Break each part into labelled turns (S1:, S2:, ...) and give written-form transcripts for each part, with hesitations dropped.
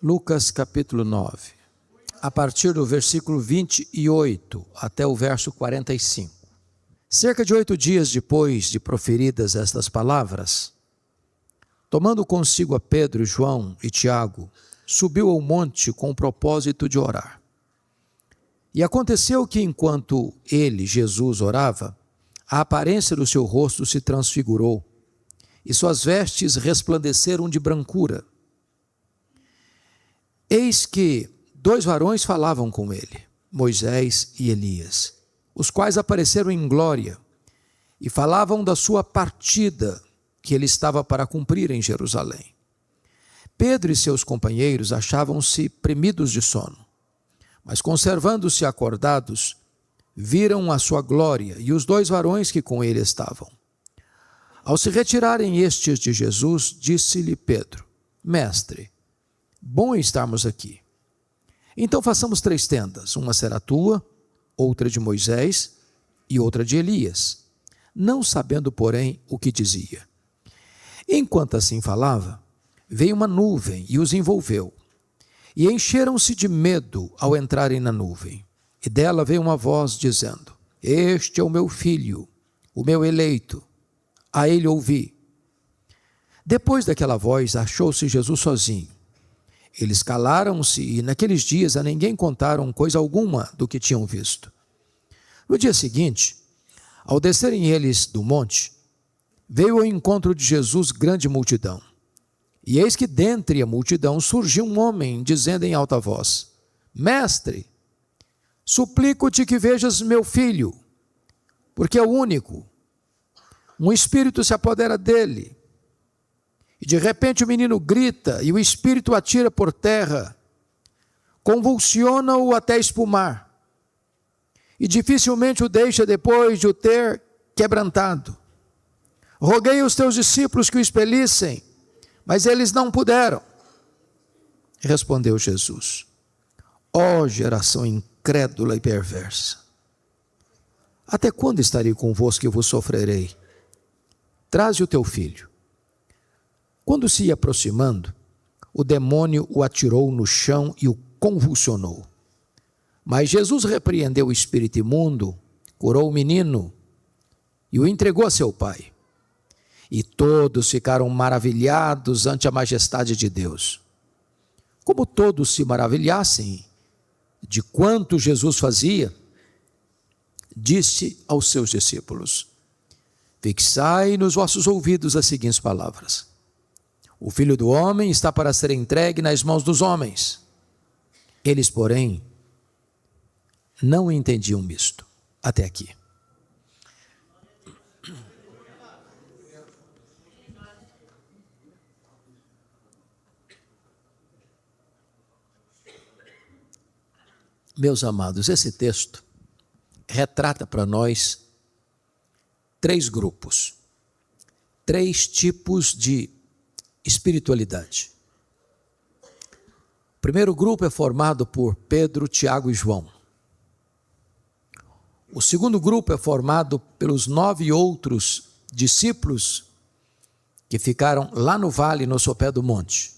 S1: Lucas capítulo 9, a partir do versículo 28 até o verso 45. Cerca de 8 dias depois de proferidas estas palavras, tomando consigo a Pedro, João e Tiago, subiu ao monte com o propósito de orar. E aconteceu que enquanto ele, Jesus, orava, a aparência do seu rosto se transfigurou, e suas vestes resplandeceram de brancura. Eis que 2 varões falavam com ele, Moisés e Elias, os quais apareceram em glória e falavam da sua partida que ele estava para cumprir em Jerusalém. Pedro e seus companheiros achavam-se premidos de sono, mas conservando-se acordados, viram a sua glória e os 2 varões que com ele estavam. Ao se retirarem estes de Jesus, disse-lhe Pedro: Mestre, bom estarmos aqui. Então façamos 3 tendas, uma será tua, outra de Moisés e outra de Elias, não sabendo, porém, o que dizia. Enquanto assim falava, veio uma nuvem e os envolveu, e encheram-se de medo ao entrarem na nuvem. E dela veio uma voz dizendo: Este é o meu filho, o meu eleito, a ele ouvi. Depois daquela voz, achou-se Jesus sozinho. Eles calaram-se e naqueles dias a ninguém contaram coisa alguma do que tinham visto. No dia seguinte, ao descerem eles do monte, veio ao encontro de Jesus grande multidão. E eis que dentre a multidão surgiu um homem, dizendo em alta voz: Mestre, suplico-te que vejas meu filho, porque é o único. Um espírito se apodera dele. E de repente o menino grita e o espírito atira por terra, convulsiona-o até espumar, e dificilmente o deixa depois de o ter quebrantado. Roguei aos teus discípulos que o expelissem, mas eles não puderam. Respondeu Jesus: Ó geração incrédula e perversa, até quando estarei convosco e vos sofrerei? Traze o teu filho. Quando se ia aproximando, o demônio o atirou no chão e o convulsionou. Mas Jesus repreendeu o espírito imundo, curou o menino e o entregou a seu pai. E todos ficaram maravilhados ante a majestade de Deus. Como todos se maravilhassem de quanto Jesus fazia, disse aos seus discípulos: Fixai nos vossos ouvidos as seguintes palavras: O Filho do Homem está para ser entregue nas mãos dos homens. Eles, porém, não entendiam isto. Até aqui. Meus amados, esse texto retrata para nós 3 grupos, 3 tipos de espiritualidade. O primeiro grupo é formado por Pedro, Tiago e João. O segundo grupo é formado pelos 9 outros discípulos que ficaram lá no vale, no sopé do monte.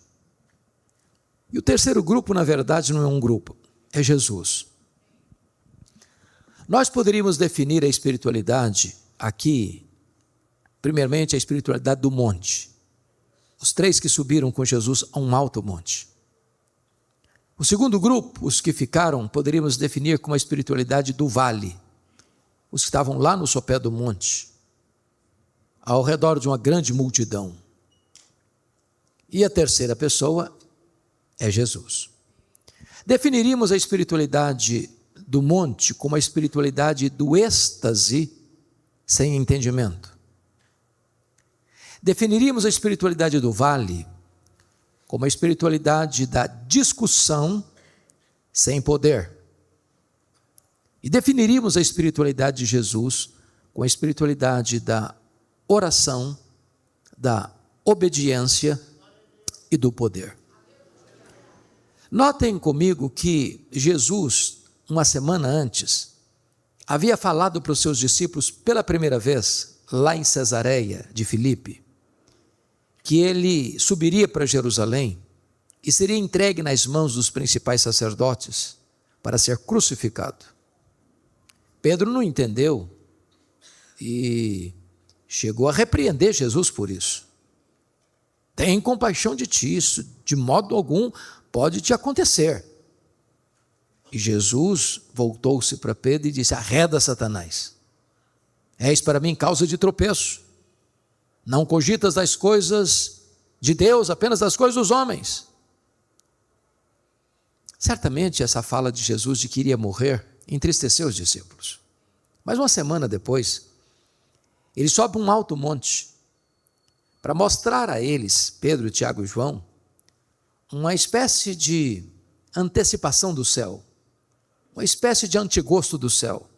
S1: E o terceiro grupo, na verdade, não é um grupo, é Jesus. Nós poderíamos definir a espiritualidade aqui, primeiramente a espiritualidade do monte. Os 3 que subiram com Jesus a um alto monte. O segundo grupo, os que ficaram, poderíamos definir como a espiritualidade do vale. Os que estavam lá no sopé do monte, ao redor de uma grande multidão. E a terceira pessoa é Jesus. Definiríamos a espiritualidade do monte como a espiritualidade do êxtase sem entendimento. Definiríamos a espiritualidade do vale como a espiritualidade da discussão sem poder. E definiríamos a espiritualidade de Jesus com a espiritualidade da oração, da obediência e do poder. Notem comigo que Jesus, uma semana antes, havia falado para os seus discípulos pela primeira vez, lá em Cesareia de Filipe, que ele subiria para Jerusalém e seria entregue nas mãos dos principais sacerdotes para ser crucificado. Pedro não entendeu e chegou a repreender Jesus por isso. Tem compaixão de ti, isso de modo algum pode te acontecer. E Jesus voltou-se para Pedro e disse: arreda, Satanás, és para mim causa de tropeço, não cogitas das coisas de Deus, apenas das coisas dos homens. Certamente essa fala de Jesus de que iria morrer entristeceu os discípulos. Mas uma semana depois, ele sobe um alto monte para mostrar a eles, Pedro, Tiago e João, uma espécie de antecipação do céu, uma espécie de antegosto do céu,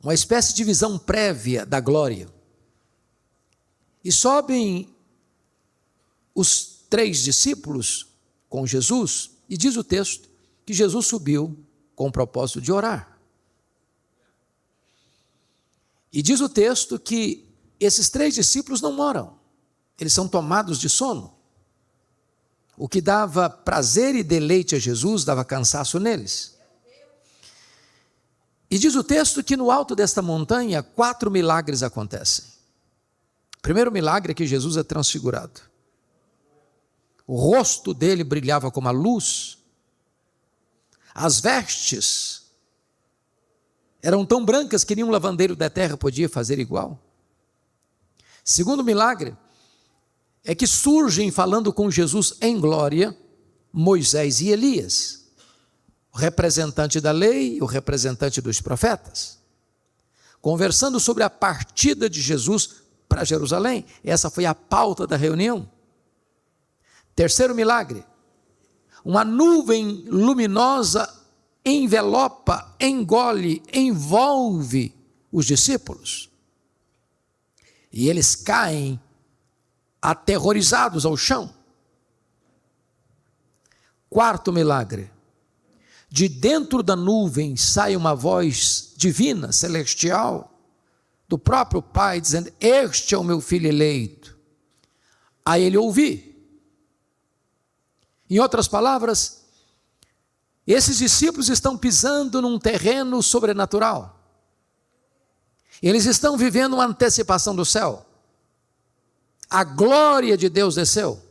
S1: uma espécie de visão prévia da glória. E sobem os 3 discípulos com Jesus, e diz o texto que Jesus subiu com o propósito de orar. E diz o texto que esses 3 discípulos não oram, eles são tomados de sono. O que dava prazer e deleite a Jesus, dava cansaço neles. E diz o texto que no alto desta montanha 4 milagres acontecem. O primeiro milagre é que Jesus é transfigurado. O rosto dele brilhava como a luz. As vestes eram tão brancas que nenhum lavandeiro da terra podia fazer igual. Segundo milagre é que surgem falando com Jesus em glória Moisés e Elias, o representante da lei e o representante dos profetas, conversando sobre a partida de Jesus para Jerusalém. Essa foi a pauta da reunião. Terceiro milagre, uma nuvem luminosa envelopa, engole, envolve os discípulos. E eles caem aterrorizados ao chão. Quarto milagre, de dentro da nuvem sai uma voz divina, celestial, do próprio Pai, dizendo: este é o meu filho eleito, a ele ouvi. Em outras palavras, esses discípulos estão pisando num terreno sobrenatural. Eles estão vivendo uma antecipação do céu. A glória de Deus desceu.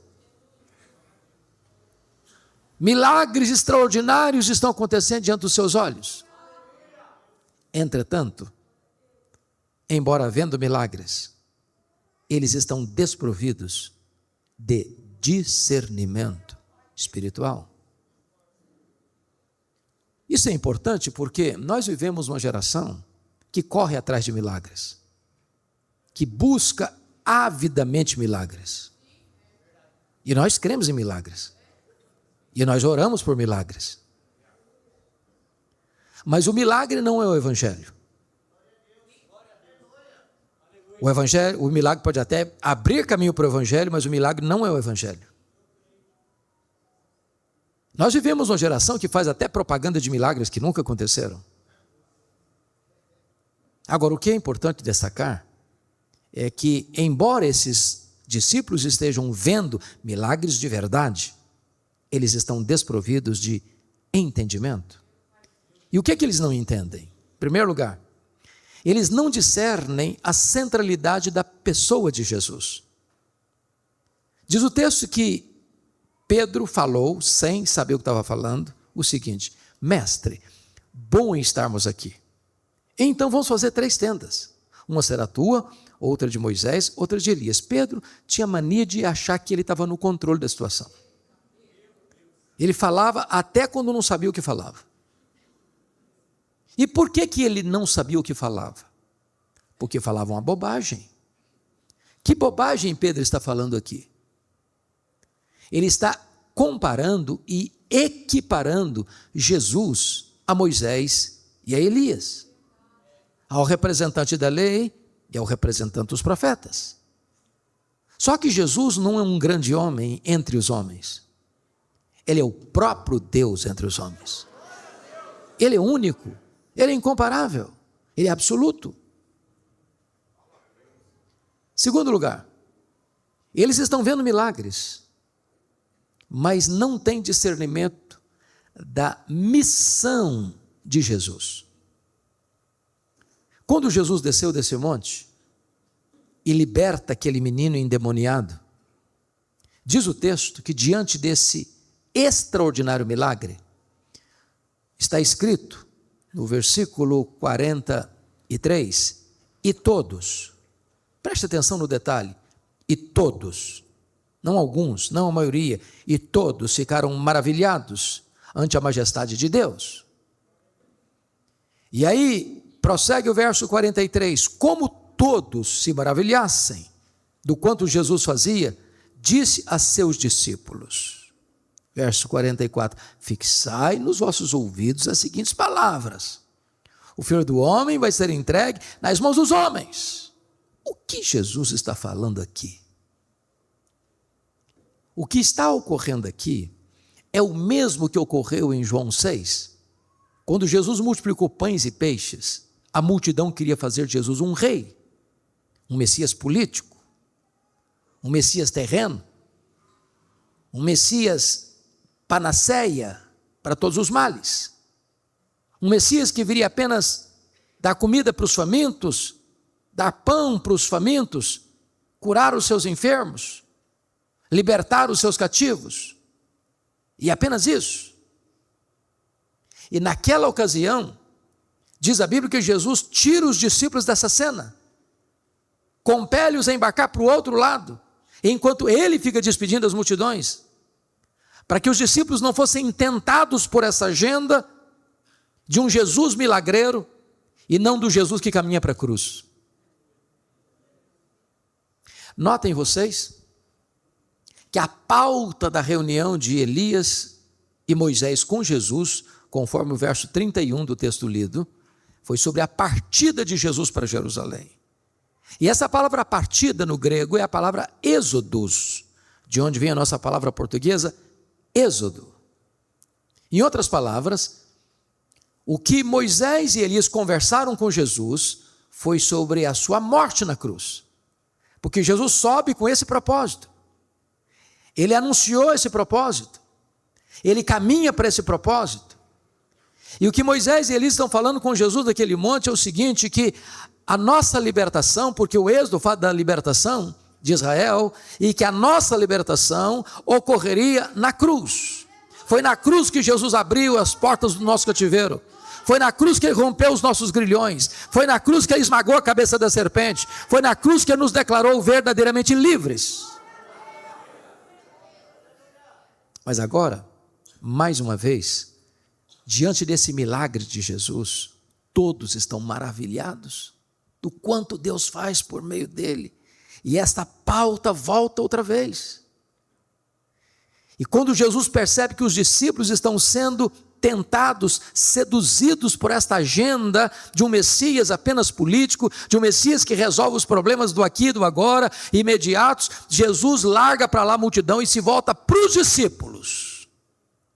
S1: Milagres extraordinários estão acontecendo diante dos seus olhos. Entretanto, embora havendo milagres, eles estão desprovidos de discernimento espiritual. Isso é importante porque nós vivemos uma geração que corre atrás de milagres, que busca avidamente milagres. E nós cremos em milagres. E nós oramos por milagres. Mas o milagre não é o evangelho. O milagre pode até abrir caminho para o evangelho, mas o milagre não é o evangelho. Nós vivemos uma geração que faz até propaganda de milagres que nunca aconteceram. Agora, o que é importante destacar é que, embora esses discípulos estejam vendo milagres de verdade, eles estão desprovidos de entendimento. E o que é que eles não entendem? Em primeiro lugar, eles não discernem a centralidade da pessoa de Jesus. Diz o texto que Pedro falou, sem saber o que estava falando, o seguinte: mestre, bom em estarmos aqui. Então vamos fazer 3 tendas. Uma será tua, outra de Moisés, outra de Elias. Pedro tinha mania de achar que ele estava no controle da situação. Ele falava até quando não sabia o que falava. E por que ele não sabia o que falava? Porque falava uma bobagem. Que bobagem Pedro está falando aqui? Ele está comparando e equiparando Jesus a Moisés e a Elias, ao representante da lei e ao representante dos profetas. Só que Jesus não é um grande homem entre os homens. Ele é o próprio Deus entre os homens. Ele é único, ele é incomparável, ele é absoluto. Segundo lugar, eles estão vendo milagres, mas não têm discernimento da missão de Jesus. Quando Jesus desceu desse monte e liberta aquele menino endemoniado, diz o texto que diante desse extraordinário milagre, está escrito no versículo 43, e todos, preste atenção no detalhe, e todos, não alguns, não a maioria, e todos ficaram maravilhados ante a majestade de Deus. E aí, prossegue o verso 43, como todos se maravilhassem do quanto Jesus fazia, disse a seus discípulos, verso 44, fixai nos vossos ouvidos as seguintes palavras, o Filho do Homem vai ser entregue nas mãos dos homens. O que Jesus está falando aqui? O que está ocorrendo aqui é o mesmo que ocorreu em João 6, quando Jesus multiplicou pães e peixes, a multidão queria fazer de Jesus um rei, um Messias político, um Messias terreno, um Messias panaceia para todos os males, um Messias que viria apenas dar comida para os famintos, dar pão para os famintos, curar os seus enfermos, libertar os seus cativos, e apenas isso. E naquela ocasião, diz a Bíblia que Jesus tira os discípulos dessa cena, compele-os a embarcar para o outro lado, enquanto ele fica despedindo as multidões, para que os discípulos não fossem tentados por essa agenda de um Jesus milagreiro e não do Jesus que caminha para a cruz. Notem vocês que a pauta da reunião de Elias e Moisés com Jesus, conforme o verso 31 do texto lido, foi sobre a partida de Jesus para Jerusalém. E essa palavra partida no grego é a palavra êxodos, de onde vem a nossa palavra portuguesa, êxodo. Em outras palavras, o que Moisés e Elias conversaram com Jesus foi sobre a sua morte na cruz, porque Jesus sobe com esse propósito, ele anunciou esse propósito, ele caminha para esse propósito. E o que Moisés e Elias estão falando com Jesus naquele monte é o seguinte, que a nossa libertação, porque o êxodo fala da libertação de Israel, e que a nossa libertação ocorreria na cruz. Foi na cruz que Jesus abriu as portas do nosso cativeiro, foi na cruz que ele rompeu os nossos grilhões, foi na cruz que ele esmagou a cabeça da serpente, foi na cruz que ele nos declarou verdadeiramente livres. Mas agora, mais uma vez, diante desse milagre de Jesus, todos estão maravilhados do quanto Deus faz por meio dele. E esta pauta volta outra vez. E quando Jesus percebe que os discípulos estão sendo tentados, seduzidos por esta agenda de um Messias apenas político, de um Messias que resolve os problemas do aqui e do agora, imediatos, Jesus larga para lá a multidão e se volta para os discípulos.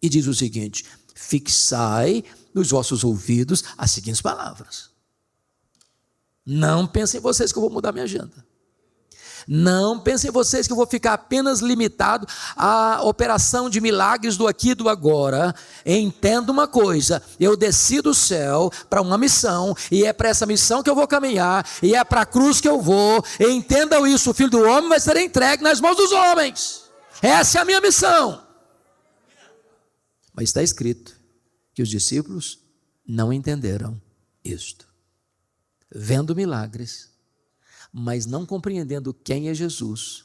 S1: E diz o seguinte, fixai nos vossos ouvidos as seguintes palavras. Não pensem vocês que eu vou mudar minha agenda. Não pensem vocês que eu vou ficar apenas limitado à operação de milagres do aqui e do agora. Entenda uma coisa, eu desci do céu para uma missão, e é para essa missão que eu vou caminhar, e é para a cruz que eu vou. Entendam isso, o Filho do Homem vai ser entregue nas mãos dos homens. Essa é a minha missão. Mas está escrito que os discípulos não entenderam isto. Vendo milagres, mas não compreendendo quem é Jesus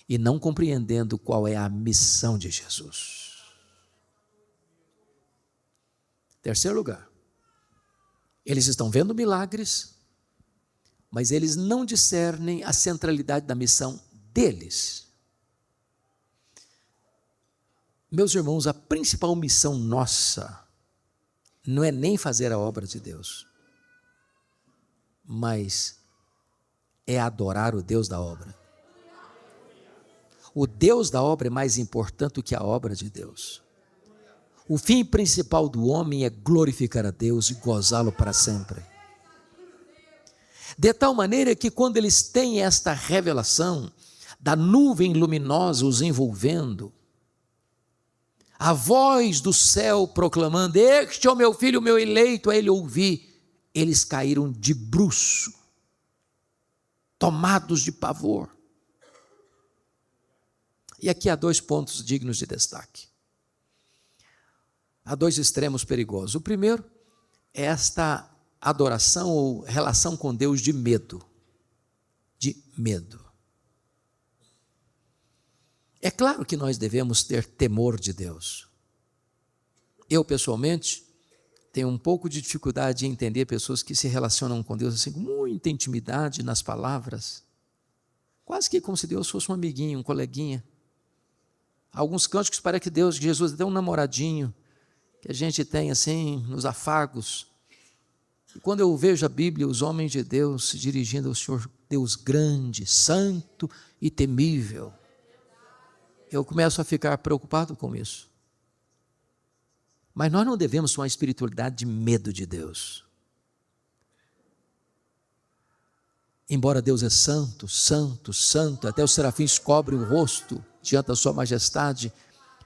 S1: e não compreendendo qual é a missão de Jesus. Terceiro lugar, eles estão vendo milagres, mas eles não discernem a centralidade da missão deles. Meus irmãos, a principal missão nossa não é nem fazer a obra de Deus, mas é adorar o Deus da obra. O Deus da obra é mais importante do que a obra de Deus. O fim principal do homem é glorificar a Deus e gozá-lo para sempre. De tal maneira que quando eles têm esta revelação da nuvem luminosa os envolvendo, a voz do céu proclamando: este é o meu filho, o meu eleito. A ele ouvi, eles caíram de bruço, tomados de pavor. E aqui há 2 pontos dignos de destaque. Há 2 extremos perigosos. O primeiro é esta adoração ou relação com Deus de medo. De medo. É claro que nós devemos ter temor de Deus. Eu, pessoalmente, tenho um pouco de dificuldade em entender pessoas que se relacionam com Deus assim, com muita intimidade nas palavras, quase que como se Deus fosse um amiguinho, um coleguinha. Alguns cânticos parece que Deus, que Jesus é até um namoradinho, que a gente tem assim, nos afagos. E quando eu vejo a Bíblia, os homens de Deus se dirigindo ao Senhor, Deus grande, santo e temível, eu começo a ficar preocupado com isso. Mas nós não devemos ter uma espiritualidade de medo de Deus. Embora Deus é santo, santo, santo, até os serafins cobrem o rosto diante da sua majestade,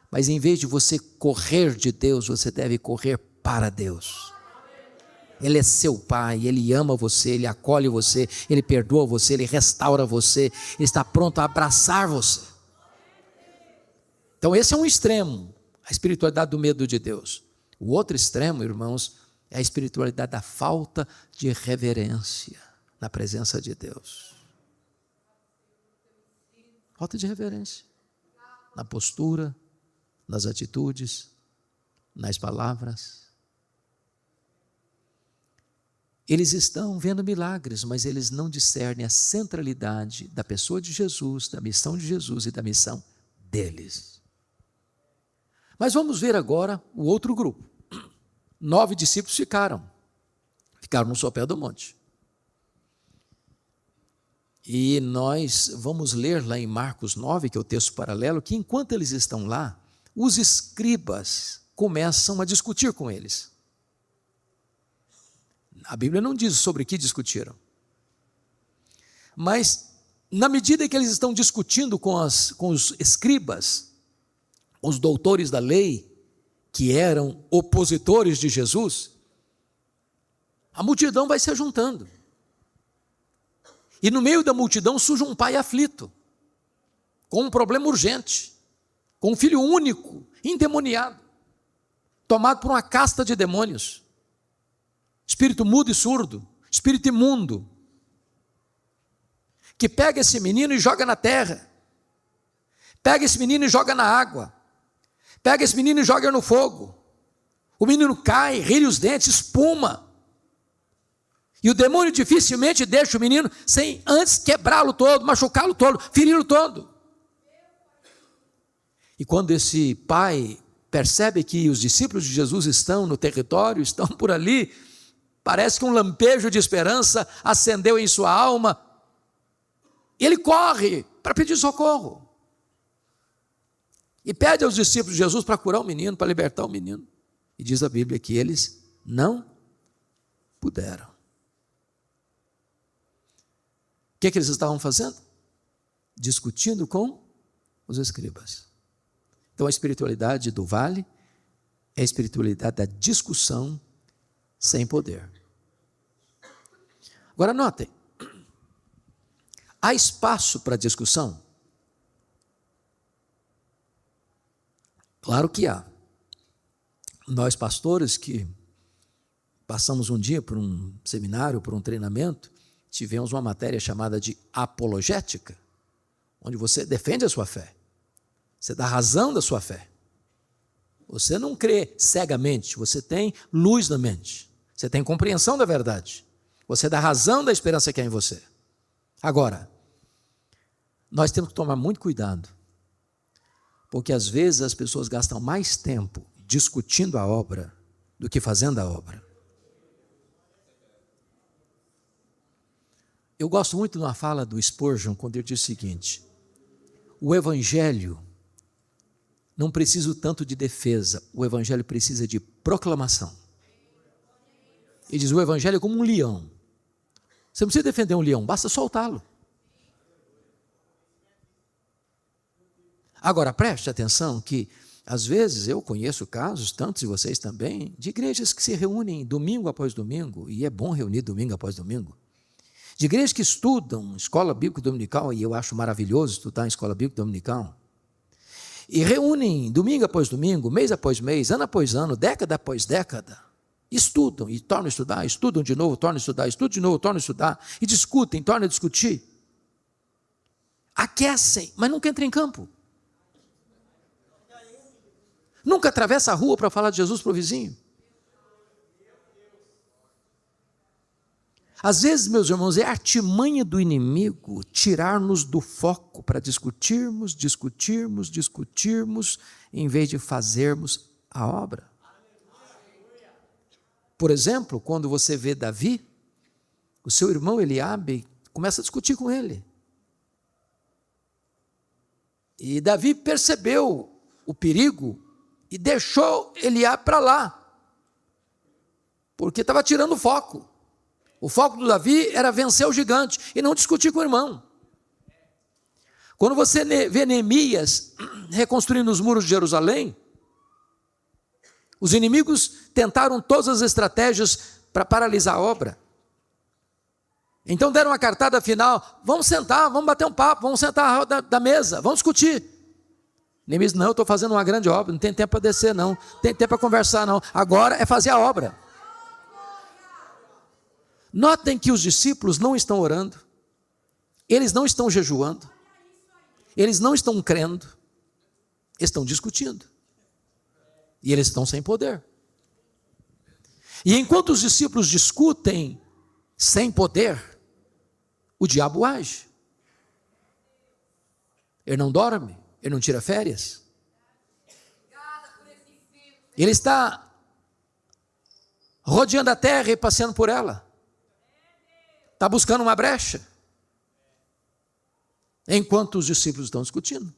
S1: mas em vez de você correr de Deus, você deve correr para Deus. Ele é seu Pai, Ele ama você, Ele acolhe você, Ele perdoa você, Ele restaura você, Ele está pronto a abraçar você. Então esse é um extremo, a espiritualidade do medo de Deus. O outro extremo, irmãos, é a espiritualidade da falta de reverência na presença de Deus. Falta de reverência na postura, nas atitudes, nas palavras. Eles estão vendo milagres, mas eles não discernem a centralidade da pessoa de Jesus, da missão de Jesus e da missão deles. Mas vamos ver agora o outro grupo. 9 discípulos ficaram no sopé do monte. E nós vamos ler lá em Marcos 9, que é o texto paralelo, que enquanto eles estão lá, os escribas começam a discutir com eles. A Bíblia não diz sobre o que discutiram. Mas, na medida que eles estão discutindo com os escribas, os doutores da lei, que eram opositores de Jesus, a multidão vai se juntando. E no meio da multidão surge um pai aflito, com um problema urgente, com um filho único, endemoniado, tomado por uma casta de demônios, espírito mudo e surdo, espírito imundo, que pega esse menino e joga na terra, pega esse menino e joga na água, pega esse menino e joga no fogo, o menino cai, rilha os dentes, espuma, e o demônio dificilmente deixa o menino sem antes quebrá-lo todo, machucá-lo todo, feri-lo todo. E quando esse pai percebe que os discípulos de Jesus estão no território, estão por ali, parece que um lampejo de esperança acendeu em sua alma, e ele corre para pedir socorro. E pede aos discípulos de Jesus para curar o menino, para libertar o menino. E diz a Bíblia que eles não puderam. O que eles estavam fazendo? Discutindo com os escribas. Então a espiritualidade do vale é a espiritualidade da discussão sem poder. Agora notem, há espaço para discussão? Claro que há. Nós pastores que passamos um dia por um seminário, por um treinamento, tivemos uma matéria chamada de apologética, onde você defende a sua fé, você dá razão da sua fé, você não crê cegamente, você tem luz na mente, você tem compreensão da verdade, você dá razão da esperança que há em você. Agora, nós temos que tomar muito cuidado, porque às vezes as pessoas gastam mais tempo discutindo a obra do que fazendo a obra. Eu gosto muito de uma fala do Spurgeon, quando ele diz o seguinte: o evangelho não precisa tanto de defesa, o evangelho precisa de proclamação. Ele diz, o evangelho é como um leão. Você não precisa defender um leão, basta soltá-lo. Agora, preste atenção que Às vezes eu conheço casos, tantos de vocês também, de igrejas que se reúnem domingo após domingo, e é bom reunir domingo após domingo, de igrejas que estudam escola bíblica dominical, e eu acho maravilhoso estudar em escola bíblica dominical, e reúnem domingo após domingo, mês após mês, ano após ano, década após década, estudam e tornam a estudar, estudam de novo, tornam a estudar, estudam de novo, tornam a estudar, e discutem, tornam a discutir, aquecem, mas nunca entram em campo. Nunca atravessa a rua para falar de Jesus para o vizinho. Às vezes, meus irmãos, é artimanha do inimigo tirar-nos do foco para discutirmos, em vez de fazermos a obra. Por exemplo, quando você vê Davi, o seu irmão Eliabe começa a discutir com ele. E Davi percebeu o perigo e deixou Eliabe para lá, porque estava tirando o foco. O foco do Davi era vencer o gigante e não discutir com o irmão. Quando você vê Neemias reconstruindo os muros de Jerusalém, os inimigos tentaram todas as estratégias para paralisar a obra. Então deram uma cartada final: vamos sentar, vamos bater um papo, vamos sentar da mesa, vamos discutir. Neemias: não, eu estou fazendo uma grande obra, não tem tempo para descer não, não tem tempo para conversar não, agora é fazer a obra. Notem que os discípulos não estão orando, eles não estão jejuando, eles não estão crendo, estão discutindo, e eles estão sem poder. E enquanto os discípulos discutem sem poder, o diabo age. Ele não dorme, ele não tira férias. Ele está rodeando a terra e passeando por ela. Está buscando uma brecha. Enquanto os discípulos estão discutindo.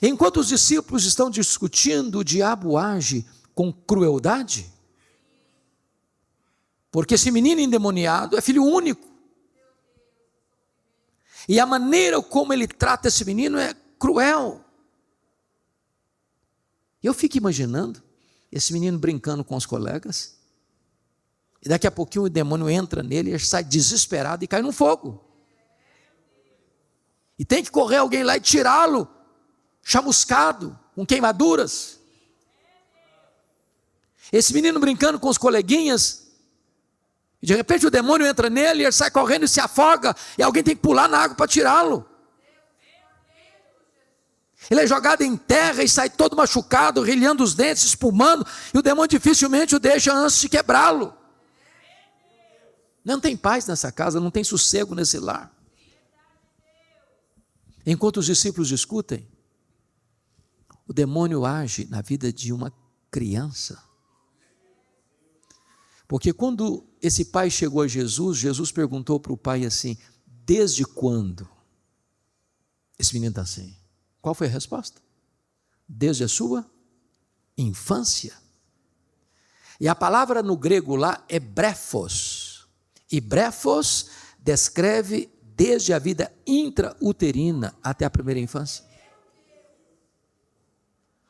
S1: Enquanto os discípulos estão discutindo, o diabo age com crueldade. Porque esse menino endemoniado é filho único. E a maneira como ele trata esse menino é cruel. Eu fico imaginando esse menino brincando com os colegas. E daqui a pouquinho o demônio entra nele, ele sai desesperado e cai no fogo. E tem que correr alguém lá e tirá-lo, chamuscado, com queimaduras. Esse menino brincando com os coleguinhas, e de repente o demônio entra nele, ele sai correndo e se afoga, e alguém tem que pular na água para tirá-lo. Ele é jogado em terra e sai todo machucado, rilhando os dentes, espumando, e o demônio dificilmente o deixa antes de quebrá-lo. Não tem paz nessa casa, não tem sossego nesse lar. Enquanto os discípulos discutem, o demônio age na vida de uma criança. Porque quando esse pai chegou a Jesus, Jesus perguntou para o pai assim: desde quando esse menino está assim? Qual foi a resposta? Desde a sua infância. E a palavra no grego lá é brefos. E brefos descreve desde a vida intrauterina até a primeira infância.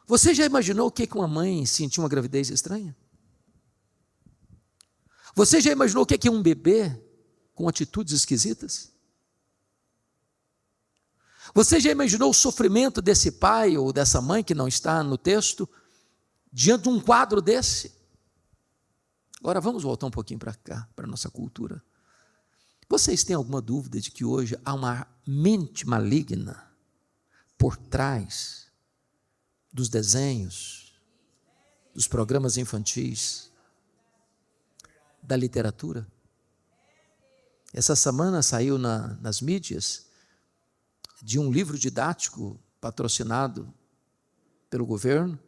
S1: Você já imaginou o que uma mãe sentir uma gravidez estranha? Você já imaginou o que é um bebê com atitudes esquisitas? Você já imaginou o sofrimento desse pai ou dessa mãe, que não está no texto, diante de um quadro desse? Agora vamos voltar um pouquinho para cá, para a nossa cultura. Vocês têm alguma dúvida de que hoje há uma mente maligna por trás dos desenhos, dos programas infantis, da literatura? Essa semana saiu nas mídias de um livro didático patrocinado pelo governo,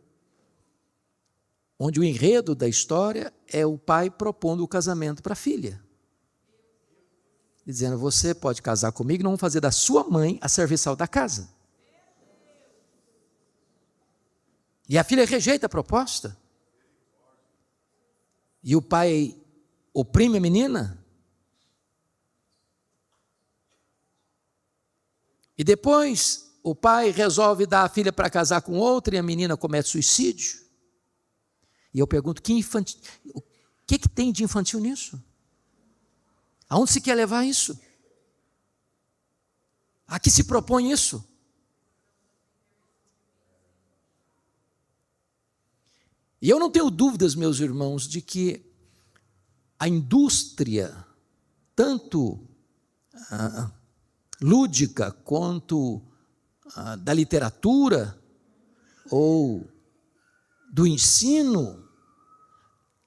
S1: onde o enredo da história é o pai propondo o casamento para a filha. Dizendo: você pode casar comigo, não vamos fazer da sua mãe a serviçal da casa. E a filha rejeita a proposta. E o pai oprime a menina. E depois o pai resolve dar a filha para casar com outra e a menina comete suicídio. E eu pergunto, o que tem de infantil nisso? Aonde se quer levar isso? A que se propõe isso? E eu não tenho dúvidas, meus irmãos, de que a indústria, tanto lúdica quanto da literatura ou do ensino,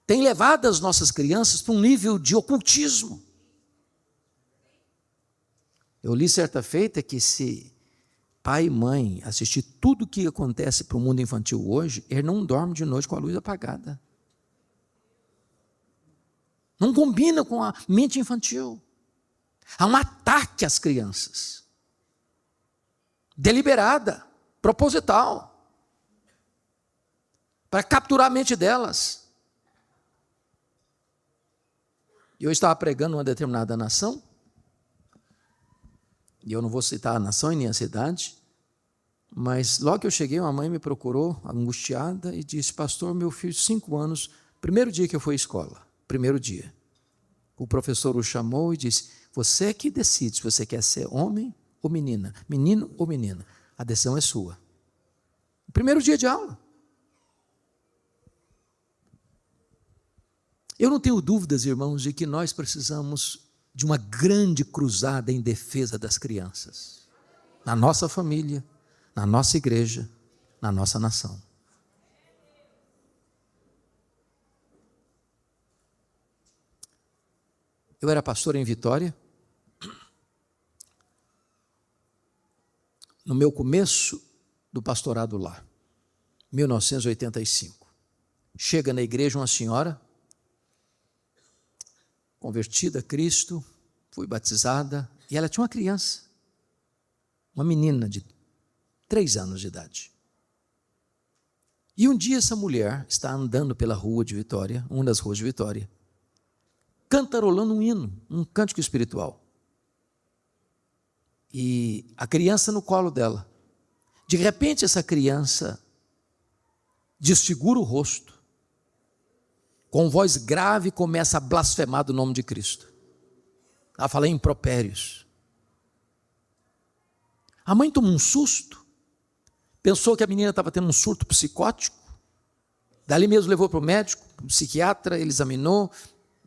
S1: tem levado as nossas crianças para um nível de ocultismo. Eu li certa feita que se pai e mãe assistir tudo o que acontece para o mundo infantil hoje, ele não dorme de noite com a luz apagada. Não combina com a mente infantil. Há um ataque às crianças. Deliberada, proposital. Para capturar a mente delas. Eu estava pregando uma determinada nação, e eu não vou citar a nação e nem a cidade, mas logo que eu cheguei, uma mãe me procurou, angustiada, e disse, pastor, meu filho, 5 anos, primeiro dia que eu fui à escola, primeiro dia, o professor o chamou e disse, você é que decide se você quer ser homem ou menina, menino ou menina, a decisão é sua. Primeiro dia de aula. Eu não tenho dúvidas, irmãos, de que nós precisamos de uma grande cruzada em defesa das crianças, na nossa família, na nossa igreja, na nossa nação. Eu era pastor em Vitória. No meu começo do pastorado lá, 1985. Chega na igreja uma senhora, convertida a Cristo, foi batizada, e ela tinha uma criança, uma menina de 3 anos de idade. E um dia essa mulher está andando pela rua de Vitória, uma das ruas de Vitória, cantarolando um hino, um cântico espiritual. E a criança no colo dela. De repente essa criança desfigura o rosto, com voz grave começa a blasfemar do nome de Cristo. Ela fala em impropérios. A mãe tomou um susto, pensou que a menina estava tendo um surto psicótico, dali mesmo levou para o médico, o psiquiatra, ele examinou,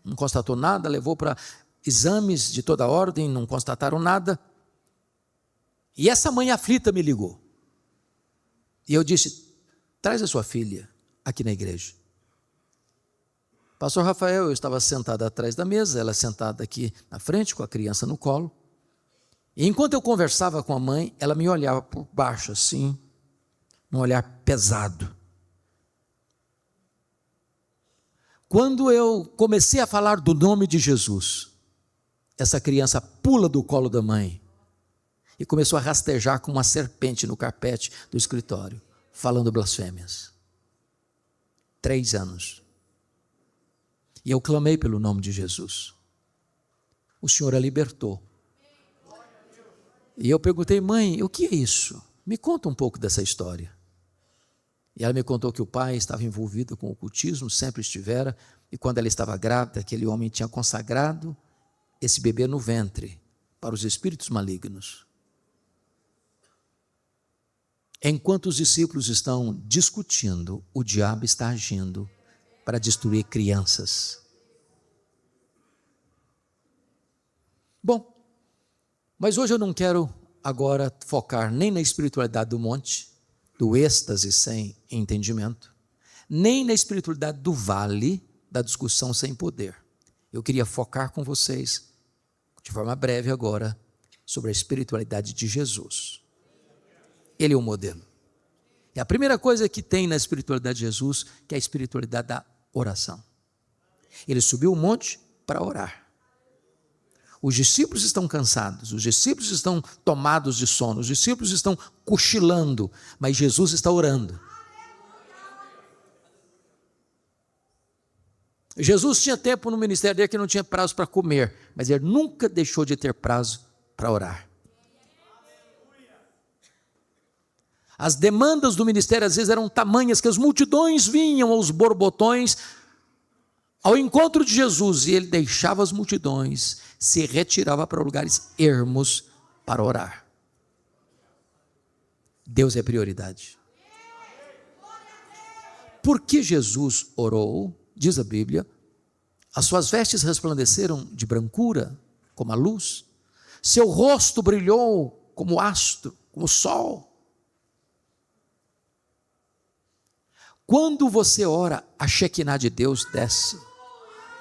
S1: não constatou nada, levou para exames de toda ordem, não constataram nada. E essa mãe aflita me ligou. E eu disse, traz a sua filha aqui na igreja. Pastor Rafael, eu estava sentado atrás da mesa, ela sentada aqui na frente, com a criança no colo. E enquanto eu conversava com a mãe, ela me olhava por baixo assim, um olhar pesado. Quando eu comecei a falar do nome de Jesus, essa criança pula do colo da mãe e começou a rastejar como uma serpente no carpete do escritório, falando blasfêmias. 3 anos. E eu clamei pelo nome de Jesus. O Senhor a libertou. E eu perguntei, mãe, o que é isso? Me conta um pouco dessa história. E ela me contou que o pai estava envolvido com o ocultismo, sempre estivera, e quando ela estava grávida, aquele homem tinha consagrado esse bebê no ventre para os espíritos malignos. Enquanto os discípulos estão discutindo, o diabo está agindo para destruir crianças. Bom, mas hoje eu não quero agora focar nem na espiritualidade do monte, do êxtase sem entendimento, nem na espiritualidade do vale, da discussão sem poder. Eu queria focar com vocês, de forma breve agora, sobre a espiritualidade de Jesus. Ele é o modelo. E a primeira coisa que tem na espiritualidade de Jesus, que é a espiritualidade da oração. Ele subiu o monte para orar. Os discípulos estão cansados, os discípulos estão tomados de sono, os discípulos estão cochilando, mas Jesus está orando. Jesus tinha tempo no ministério dele que não tinha prazo para comer, mas ele nunca deixou de ter prazo para orar. As demandas do ministério às vezes eram tamanhas que as multidões vinham aos borbotões ao encontro de Jesus, e ele deixava as multidões, se retirava para lugares ermos para orar. Deus é prioridade. Porque Jesus orou, diz a Bíblia, as suas vestes resplandeceram de brancura, como a luz, seu rosto brilhou como astro, como o sol. Quando você ora, a Shekinah de Deus desce.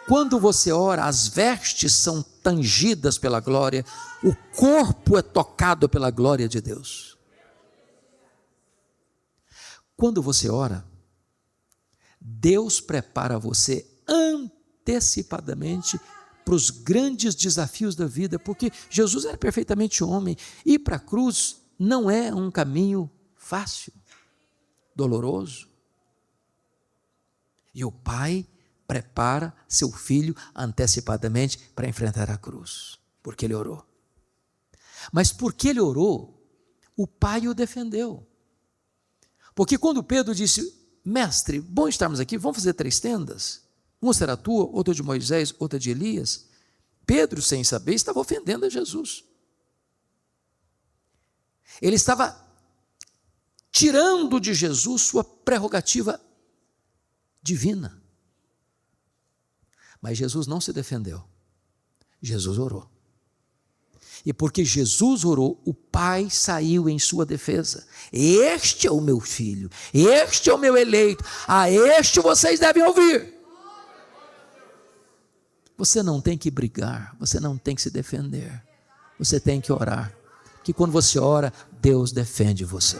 S1: Quando você ora, as vestes são tangidas pela glória, o corpo é tocado pela glória de Deus. Quando você ora, Deus prepara você antecipadamente para os grandes desafios da vida, porque Jesus era perfeitamente homem. Ir para a cruz não é um caminho fácil, doloroso. E o pai prepara seu filho antecipadamente para enfrentar a cruz, porque ele orou. Mas porque ele orou, o pai o defendeu. Porque quando Pedro disse: mestre, bom estarmos aqui, vamos fazer 3 tendas, uma será tua, outra de Moisés, outra de Elias. Pedro, sem saber, estava ofendendo a Jesus. Ele estava tirando de Jesus sua prerrogativa divina. Mas Jesus não se defendeu. Jesus orou. E porque Jesus orou, o Pai saiu em sua defesa. Este é o meu filho, este é o meu eleito, a este vocês devem ouvir. Você não tem que brigar, você não tem que se defender, você tem que orar, porque quando você ora, Deus defende você.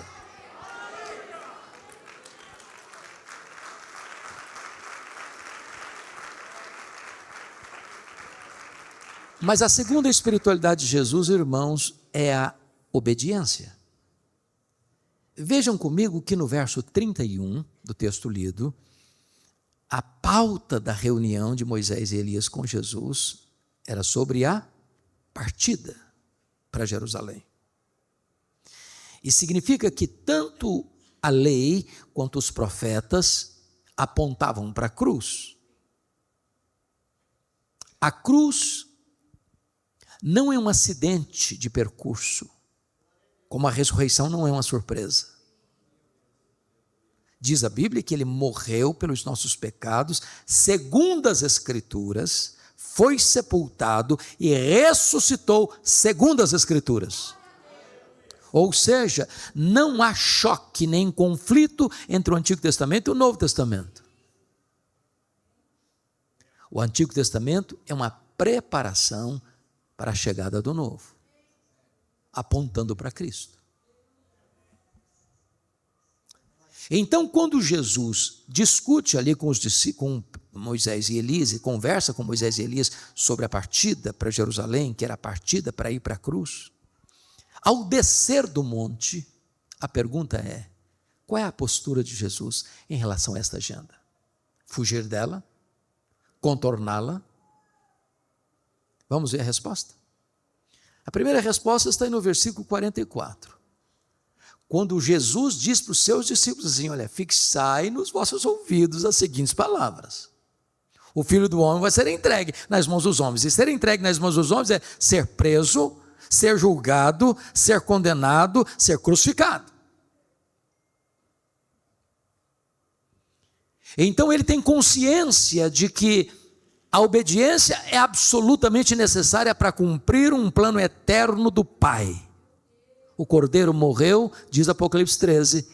S1: Mas a segunda espiritualidade de Jesus, irmãos, é a obediência. Vejam comigo que no verso 31 do texto lido, a pauta da reunião de Moisés e Elias com Jesus era sobre a partida para Jerusalém. E significa que tanto a lei quanto os profetas apontavam para a cruz. A cruz não é um acidente de percurso, como a ressurreição não é uma surpresa. Diz a Bíblia que ele morreu pelos nossos pecados, segundo as Escrituras, foi sepultado e ressuscitou segundo as Escrituras. Ou seja, não há choque nem conflito entre o Antigo Testamento e o Novo Testamento. O Antigo Testamento é uma preparação para a chegada do Novo, apontando para Cristo. Então, quando Jesus discute ali com Moisés e Elias, e conversa com Moisés e Elias sobre a partida para Jerusalém, que era a partida para ir para a cruz, ao descer do monte, a pergunta é: qual é a postura de Jesus em relação a esta agenda? Fugir dela? Contorná-la? Vamos ver a resposta? A primeira resposta está aí no versículo 44. Quando Jesus diz para os seus discípulos assim: olha, fixai nos vossos ouvidos as seguintes palavras: o Filho do Homem vai ser entregue nas mãos dos homens. E ser entregue nas mãos dos homens é ser preso, ser julgado, ser condenado, ser crucificado. Então ele tem consciência de que a obediência é absolutamente necessária para cumprir um plano eterno do Pai. O Cordeiro morreu, diz Apocalipse 13,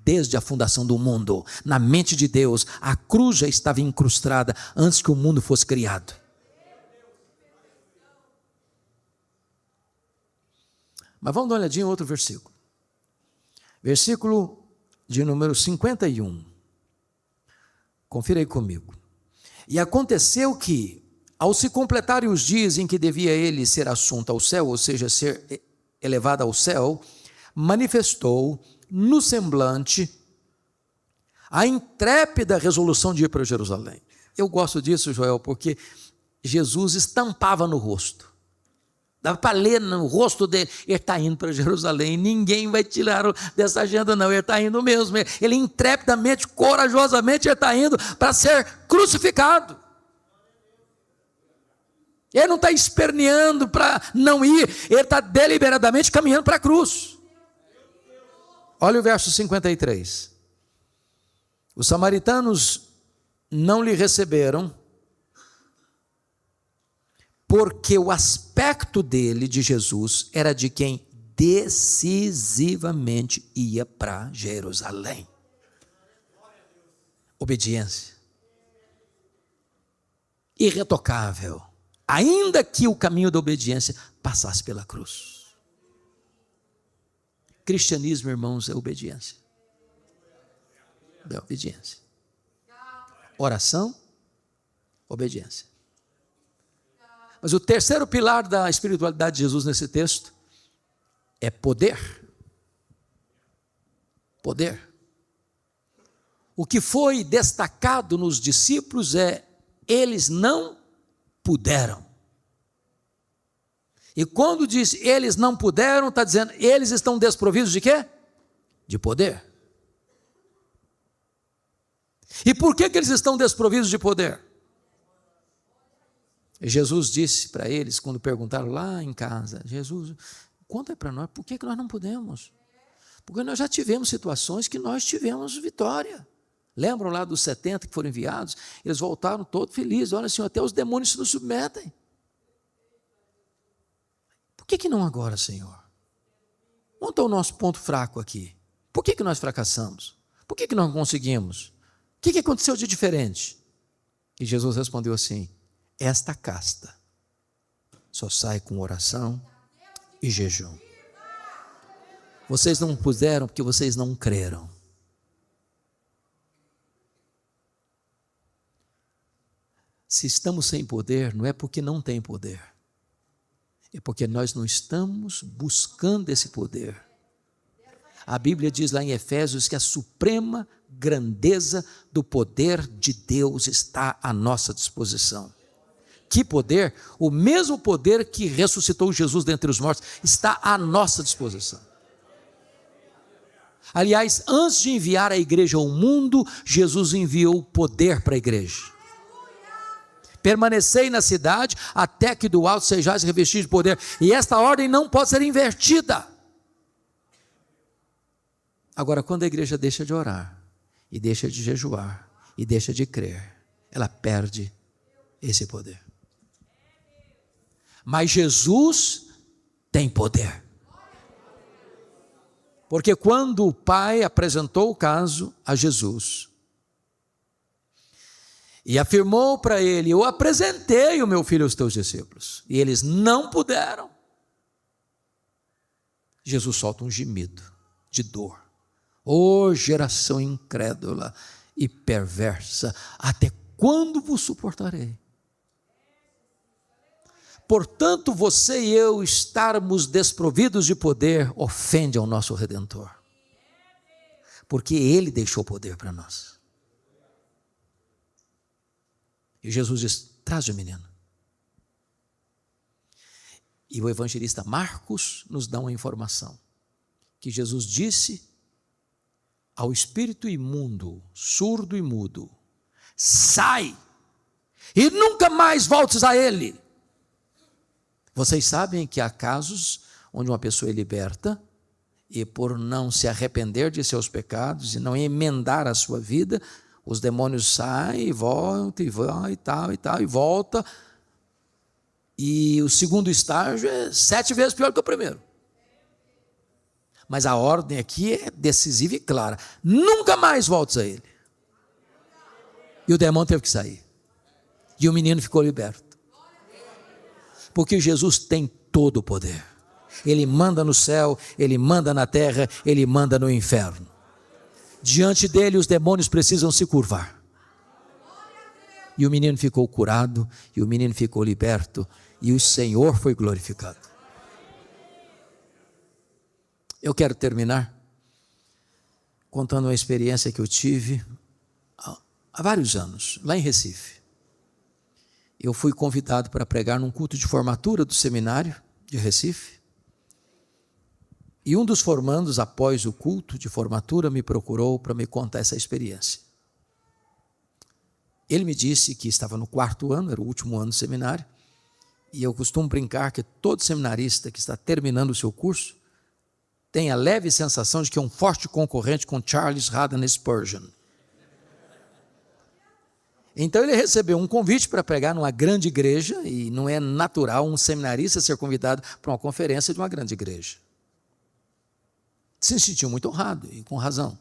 S1: desde a fundação do mundo. Na mente de Deus, a cruz já estava incrustada antes que o mundo fosse criado. Mas vamos dar uma olhadinha em outro versículo. Versículo de número 51. Confira aí comigo. E aconteceu que, ao se completarem os dias em que devia ele ser assunto ao céu, ou seja, ser elevado ao céu, manifestou no semblante a intrépida resolução de ir para Jerusalém. Eu gosto disso, Joel, porque Jesus estampava no rosto. Dá para ler no rosto dele, ele está indo para Jerusalém, ninguém vai tirá-lo dessa agenda não, ele está indo mesmo, ele intrepidamente, corajosamente, ele está indo para ser crucificado. Ele não está esperneando para não ir, ele está deliberadamente caminhando para a cruz. Olha o verso 53. Os samaritanos não lhe receberam, porque o aspecto dele, de Jesus, era de quem decisivamente ia para Jerusalém. Obediência. Irretocável. Ainda que o caminho da obediência passasse pela cruz. Cristianismo, irmãos, é obediência. É obediência. Oração, obediência. Mas o terceiro pilar da espiritualidade de Jesus nesse texto é poder. Poder. O que foi destacado nos discípulos é: eles não puderam. E quando diz eles não puderam, está dizendo eles estão desprovidos de quê? De poder. E por que eles estão desprovidos de poder? Jesus disse para eles, quando perguntaram lá em casa: Jesus, conta para nós, por que nós não podemos? Porque nós já tivemos situações que nós tivemos vitória. Lembram lá dos 70 que foram enviados? Eles voltaram todos felizes. Olha, Senhor, até os demônios se nos submetem. Por que não agora, Senhor? Onde está o nosso ponto fraco aqui? Por que nós fracassamos? Por que não conseguimos? O que aconteceu de diferente? E Jesus respondeu assim: esta casta só sai com oração e jejum. Vocês não puderam porque vocês não creram. Se estamos sem poder, não é porque não tem poder, é porque nós não estamos buscando esse poder. A Bíblia diz lá em Efésios que a suprema grandeza do poder de Deus está à nossa disposição. Que poder? O mesmo poder que ressuscitou Jesus dentre os mortos está à nossa disposição. Aliás, antes de enviar a igreja ao mundo, Jesus enviou poder para a igreja. Permanecei na cidade até que do alto sejais revestidos de poder. E esta ordem não pode ser invertida. Agora, quando a igreja deixa de orar, e deixa de jejuar, e deixa de crer, ela perde esse poder. Mas Jesus tem poder. Porque quando o Pai apresentou o caso a Jesus, e afirmou para ele: eu apresentei o meu filho aos teus discípulos, e eles não puderam, Jesus solta um gemido de dor. Ô geração incrédula e perversa, até quando vos suportarei? Portanto, você e eu estarmos desprovidos de poder ofende ao nosso Redentor, porque Ele deixou poder para nós. E Jesus diz: traz o menino. E o evangelista Marcos nos dá uma informação, que Jesus disse ao espírito imundo, surdo e mudo: sai, e nunca mais voltes a ele. Vocês sabem que há casos onde uma pessoa é liberta, e por não se arrepender de seus pecados, e não emendar a sua vida, os demônios saem e voltam, e vai, e tal, e volta, e o segundo estágio é 7 vezes pior que o primeiro. Mas a ordem aqui é decisiva e clara: nunca mais voltes a ele. E o demônio teve que sair, e o menino ficou liberto. Porque Jesus tem todo o poder. Ele manda no céu, Ele manda na terra, Ele manda no inferno. Diante dele os demônios precisam se curvar. E o menino ficou curado, e o menino ficou liberto, e o Senhor foi glorificado. Eu quero terminar contando uma experiência que eu tive há vários anos, lá em Recife. Eu fui convidado para pregar num culto de formatura do seminário, de Recife. E um dos formandos, após o culto de formatura, me procurou para me contar essa experiência. Ele me disse que estava no 4º ano, era o último ano do seminário, e eu costumo brincar que todo seminarista que está terminando o seu curso tem a leve sensação de que é um forte concorrente com Charles Haddon Spurgeon. Então ele recebeu um convite para pregar numa grande igreja, e não é natural um seminarista ser convidado para uma conferência de uma grande igreja. Se sentiu muito honrado, e com razão.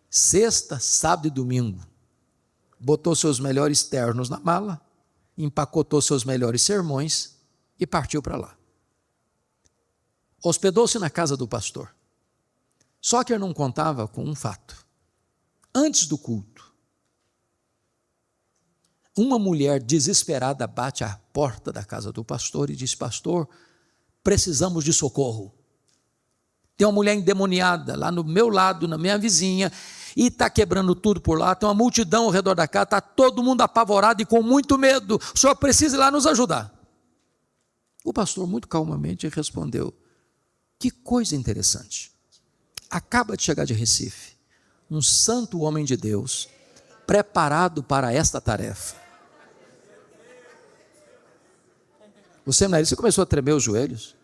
S1: Sexta, sábado e domingo, botou seus melhores ternos na mala, empacotou seus melhores sermões e partiu para lá. Hospedou-se na casa do pastor. Só que ele não contava com um fato. Antes do culto, uma mulher desesperada bate à porta da casa do pastor e diz: pastor, precisamos de socorro. Tem uma mulher endemoniada lá no meu lado, na minha vizinha, e está quebrando tudo por lá, tem uma multidão ao redor da casa, está todo mundo apavorado e com muito medo, o senhor precisa ir lá nos ajudar. O pastor muito calmamente respondeu: que coisa interessante, acaba de chegar de Recife, um santo homem de Deus, preparado para esta tarefa. O seminarista começou a tremer os joelhos,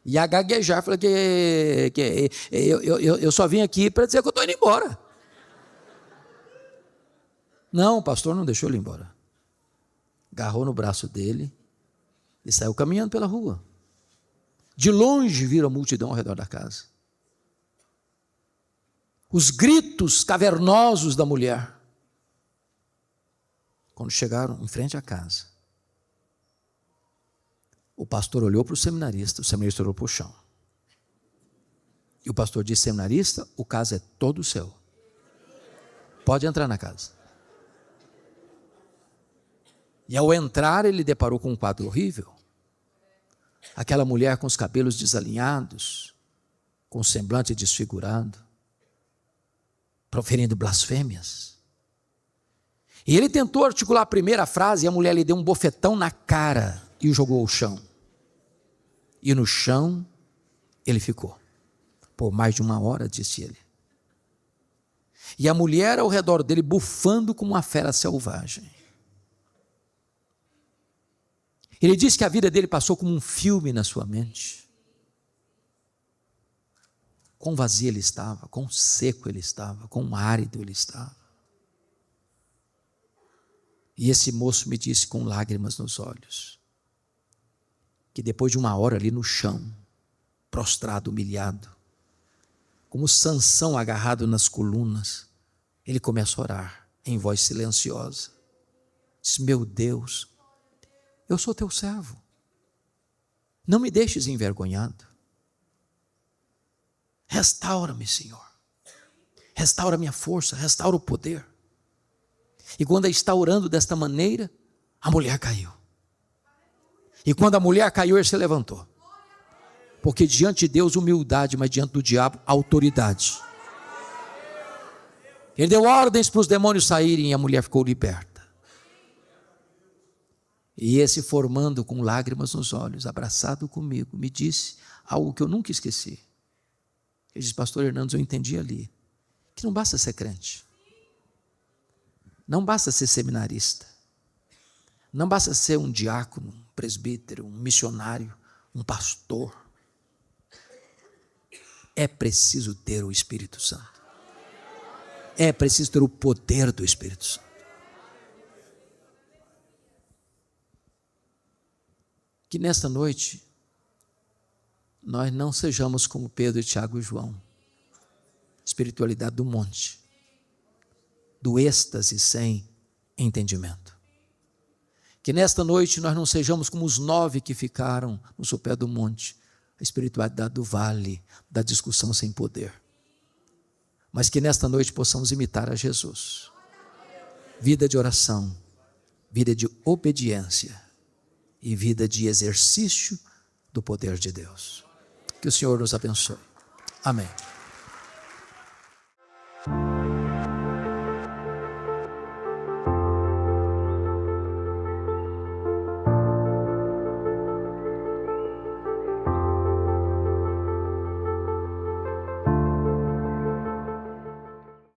S1: e a gaguejar, falei que eu só vim aqui para dizer que eu estou indo embora. Não, o pastor não deixou ele embora. Agarrou no braço dele e saiu caminhando pela rua. De longe viram a multidão ao redor da casa. Os gritos cavernosos da mulher. Quando chegaram em frente à casa, o pastor olhou para o seminarista olhou para o chão. E o pastor disse: seminarista, o caso é todo seu. Pode entrar na casa. E ao entrar, ele deparou com um quadro horrível. Aquela mulher com os cabelos desalinhados, com o semblante desfigurado, proferindo blasfêmias. E ele tentou articular a primeira frase e a mulher lhe deu um bofetão na cara e o jogou ao chão. E no chão ele ficou, por mais de 1 hora, disse ele. E a mulher ao redor dele bufando como uma fera selvagem. Ele disse que a vida dele passou como um filme na sua mente. Quão vazio ele estava, quão seco ele estava, quão árido ele estava. E esse moço me disse com lágrimas nos olhos, que depois de 1 hora ali no chão, prostrado, humilhado, como Sansão agarrado nas colunas, ele começa a orar em voz silenciosa. Diz: meu Deus, eu sou teu servo, não me deixes envergonhado. Restaura-me, Senhor, restaura a minha força, restaura o poder. E quando ele está orando desta maneira, a mulher caiu. E quando a mulher caiu, ele se levantou. Porque diante de Deus, humildade, mas diante do diabo, autoridade. Ele deu ordens para os demônios saírem e a mulher ficou liberta. E esse formando com lágrimas nos olhos, abraçado comigo, me disse algo que eu nunca esqueci. Ele disse: pastor Hernandes, eu entendi ali que não basta ser crente, não basta ser seminarista, não basta ser um diácono, um presbítero, um missionário, um pastor. É preciso ter o Espírito Santo. É preciso ter o poder do Espírito Santo. Que nesta noite nós não sejamos como Pedro, Tiago e João. Espiritualidade do monte, do êxtase sem entendimento. Que nesta noite nós não sejamos como os 9 que ficaram no sopé do monte, a espiritualidade do vale, da discussão sem poder. Mas que nesta noite possamos imitar a Jesus. Vida de oração, vida de obediência e vida de exercício do poder de Deus. Que o Senhor nos abençoe. Amém.